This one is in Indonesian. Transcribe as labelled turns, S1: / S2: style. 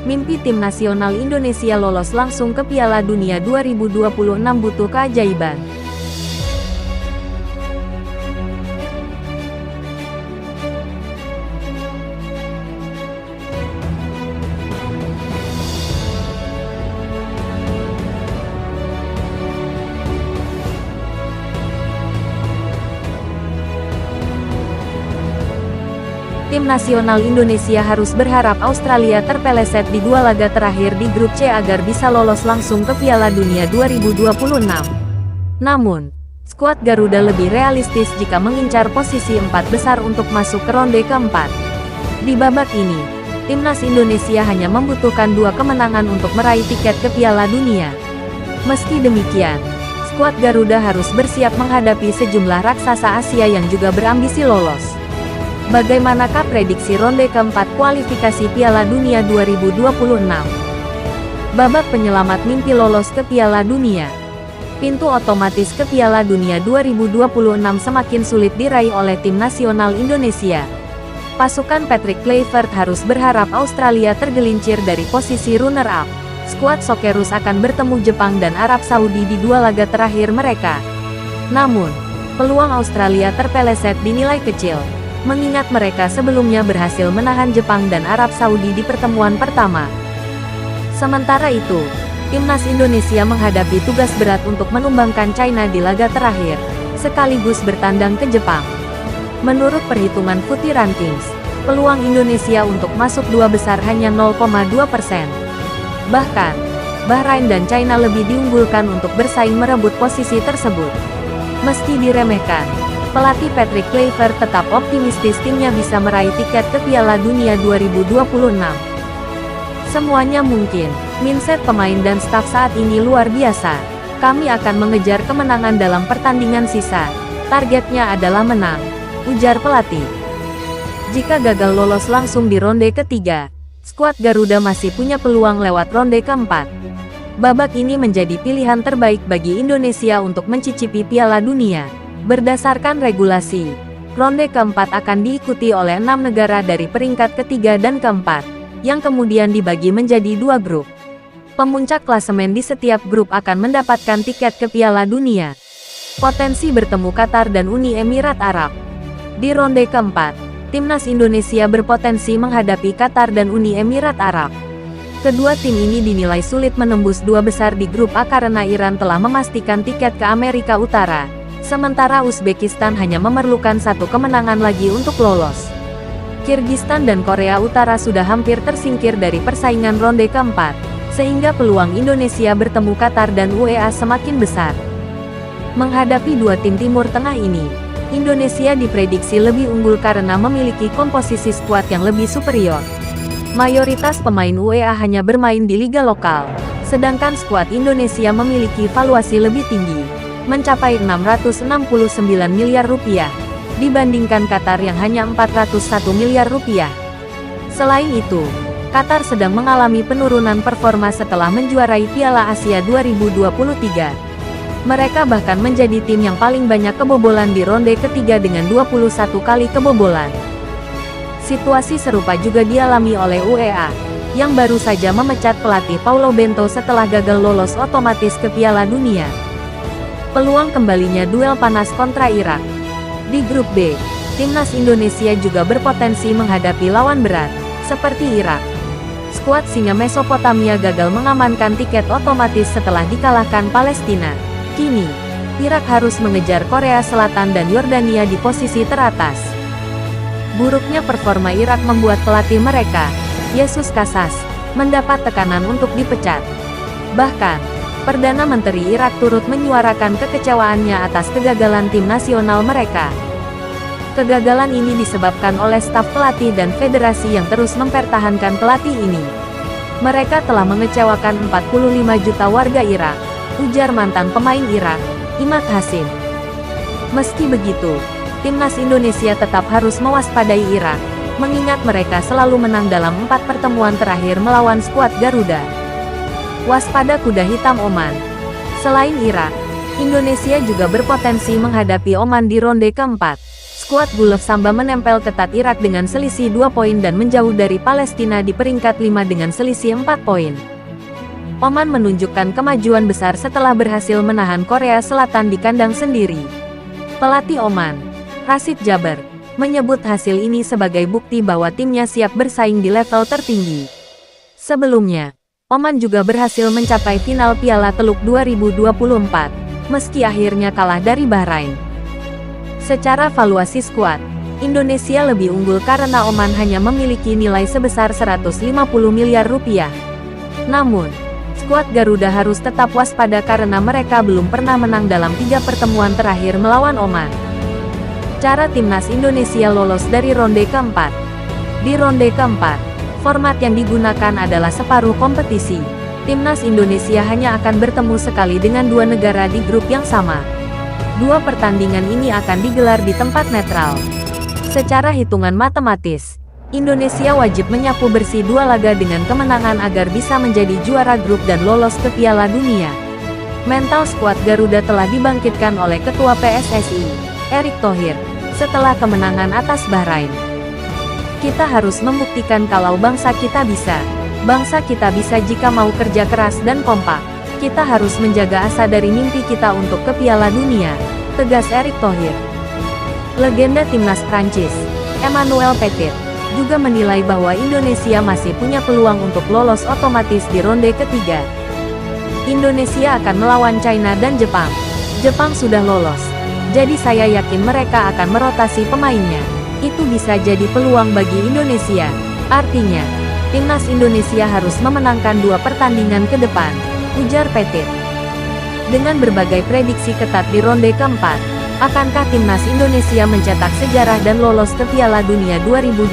S1: Mimpi tim nasional Indonesia lolos langsung ke Piala Dunia 2026 butuh keajaiban. Tim nasional Indonesia harus berharap Australia terpeleset di 2 laga terakhir di grup C agar bisa lolos langsung ke Piala Dunia 2026. Namun, skuad Garuda lebih realistis jika mengincar posisi 4 besar untuk masuk ke ronde keempat. Di babak ini, timnas Indonesia hanya membutuhkan 2 kemenangan untuk meraih tiket ke Piala Dunia. Meski demikian, skuad Garuda harus bersiap menghadapi sejumlah raksasa Asia yang juga berambisi lolos. Bagaimanakah prediksi ronde keempat kualifikasi Piala Dunia 2026? Babak penyelamat mimpi lolos ke Piala Dunia. Pintu otomatis ke Piala Dunia 2026 semakin sulit diraih oleh tim nasional Indonesia. Pasukan Patrick Kluivert harus berharap Australia tergelincir dari posisi runner-up. Skuad Socceroos akan bertemu Jepang dan Arab Saudi di 2 laga terakhir mereka. Namun, peluang Australia terpeleset dinilai kecil, mengingat mereka sebelumnya berhasil menahan Jepang dan Arab Saudi di pertemuan pertama. Sementara itu, timnas Indonesia menghadapi tugas berat untuk menumbangkan China di laga terakhir, sekaligus bertandang ke Jepang. Menurut perhitungan Footy Rankings, peluang Indonesia untuk masuk 2 besar hanya 0,2%. Bahkan, Bahrain dan China lebih diunggulkan untuk bersaing merebut posisi tersebut. Meski diremehkan, pelatih Patrick Kluivert tetap optimistis timnya bisa meraih tiket ke Piala Dunia 2026. Semuanya mungkin, mindset pemain dan staf saat ini luar biasa. Kami akan mengejar kemenangan dalam pertandingan sisa. Targetnya adalah menang, ujar pelatih. Jika gagal lolos langsung di ronde ketiga, skuad Garuda masih punya peluang lewat ronde keempat. Babak ini menjadi pilihan terbaik bagi Indonesia untuk mencicipi Piala Dunia. Berdasarkan regulasi, ronde keempat akan diikuti oleh 6 negara dari peringkat ketiga dan keempat, yang kemudian dibagi menjadi 2 grup. Pemuncak klasemen di setiap grup akan mendapatkan tiket ke Piala Dunia. Potensi bertemu Qatar dan Uni Emirat Arab. Di ronde keempat, timnas Indonesia berpotensi menghadapi Qatar dan Uni Emirat Arab. Kedua tim ini dinilai sulit menembus 2 besar di grup A karena Iran telah memastikan tiket ke Amerika Utara. Sementara Uzbekistan hanya memerlukan 1 kemenangan lagi untuk lolos. Kirgistan dan Korea Utara sudah hampir tersingkir dari persaingan ronde keempat, sehingga peluang Indonesia bertemu Qatar dan UEA semakin besar. Menghadapi 2 tim Timur Tengah ini, Indonesia diprediksi lebih unggul karena memiliki komposisi skuad yang lebih superior. Mayoritas pemain UEA hanya bermain di liga lokal, sedangkan skuad Indonesia memiliki valuasi lebih tinggi, mencapai 669 miliar rupiah, dibandingkan Qatar yang hanya 401 miliar rupiah. Selain itu, Qatar sedang mengalami penurunan performa setelah menjuarai Piala Asia 2023. Mereka bahkan menjadi tim yang paling banyak kebobolan di ronde ketiga dengan 21 kali kebobolan. Situasi serupa juga dialami oleh UEA, yang baru saja memecat pelatih Paulo Bento setelah gagal lolos otomatis ke Piala Dunia. Peluang kembalinya duel panas kontra Irak. Di grup B, timnas Indonesia juga berpotensi menghadapi lawan berat, seperti Irak. Skuad Singa Mesopotamia gagal mengamankan tiket otomatis setelah dikalahkan Palestina. Kini, Irak harus mengejar Korea Selatan dan Yordania di posisi teratas. Buruknya performa Irak membuat pelatih mereka, Jesus Casas, mendapat tekanan untuk dipecat. Bahkan, Perdana Menteri Irak turut menyuarakan kekecewaannya atas kegagalan tim nasional mereka. Kegagalan ini disebabkan oleh staf pelatih dan federasi yang terus mempertahankan pelatih ini. Mereka telah mengecewakan 45 juta warga Irak, ujar mantan pemain Irak, Imad Hasim. Meski begitu, timnas Indonesia tetap harus mewaspadai Irak, mengingat mereka selalu menang dalam 4 pertemuan terakhir melawan skuad Garuda. Waspada kuda hitam Oman. Selain Irak, Indonesia juga berpotensi menghadapi Oman di ronde keempat. Skuad Gulf Samba menempel ketat Irak dengan selisih 2 poin dan menjauh dari Palestina di peringkat 5 dengan selisih 4 poin. Oman menunjukkan kemajuan besar setelah berhasil menahan Korea Selatan di kandang sendiri. Pelatih Oman, Rashid Jaber, menyebut hasil ini sebagai bukti bahwa timnya siap bersaing di level tertinggi. Sebelumnya, Oman juga berhasil mencapai final Piala Teluk 2024, meski akhirnya kalah dari Bahrain. Secara valuasi skuad, Indonesia lebih unggul karena Oman hanya memiliki nilai sebesar 150 miliar rupiah. Namun, skuad Garuda harus tetap waspada karena mereka belum pernah menang dalam 3 pertemuan terakhir melawan Oman. Cara timnas Indonesia lolos dari ronde keempat. Di ronde keempat, format yang digunakan adalah separuh kompetisi. Timnas Indonesia hanya akan bertemu sekali dengan 2 negara di grup yang sama. 2 pertandingan ini akan digelar di tempat netral. Secara hitungan matematis, Indonesia wajib menyapu bersih 2 laga dengan kemenangan agar bisa menjadi juara grup dan lolos ke Piala Dunia. Mental skuad Garuda telah dibangkitkan oleh Ketua PSSI, Erick Thohir, setelah kemenangan atas Bahrain. Kita harus membuktikan kalau bangsa kita bisa. Bangsa kita bisa jika mau kerja keras dan kompak. Kita harus menjaga asa dari mimpi kita untuk ke Piala Dunia, tegas Erick Thohir. Legenda timnas Prancis, Emmanuel Petit, juga menilai bahwa Indonesia masih punya peluang untuk lolos otomatis di ronde ketiga. Indonesia akan melawan China dan Jepang. Jepang sudah lolos, jadi saya yakin mereka akan merotasi pemainnya. Itu bisa jadi peluang bagi Indonesia. Artinya, timnas Indonesia harus memenangkan 2 pertandingan ke depan, ujar Petit. Dengan berbagai prediksi ketat di ronde keempat, akankah timnas Indonesia mencetak sejarah dan lolos ke Piala Dunia 2026?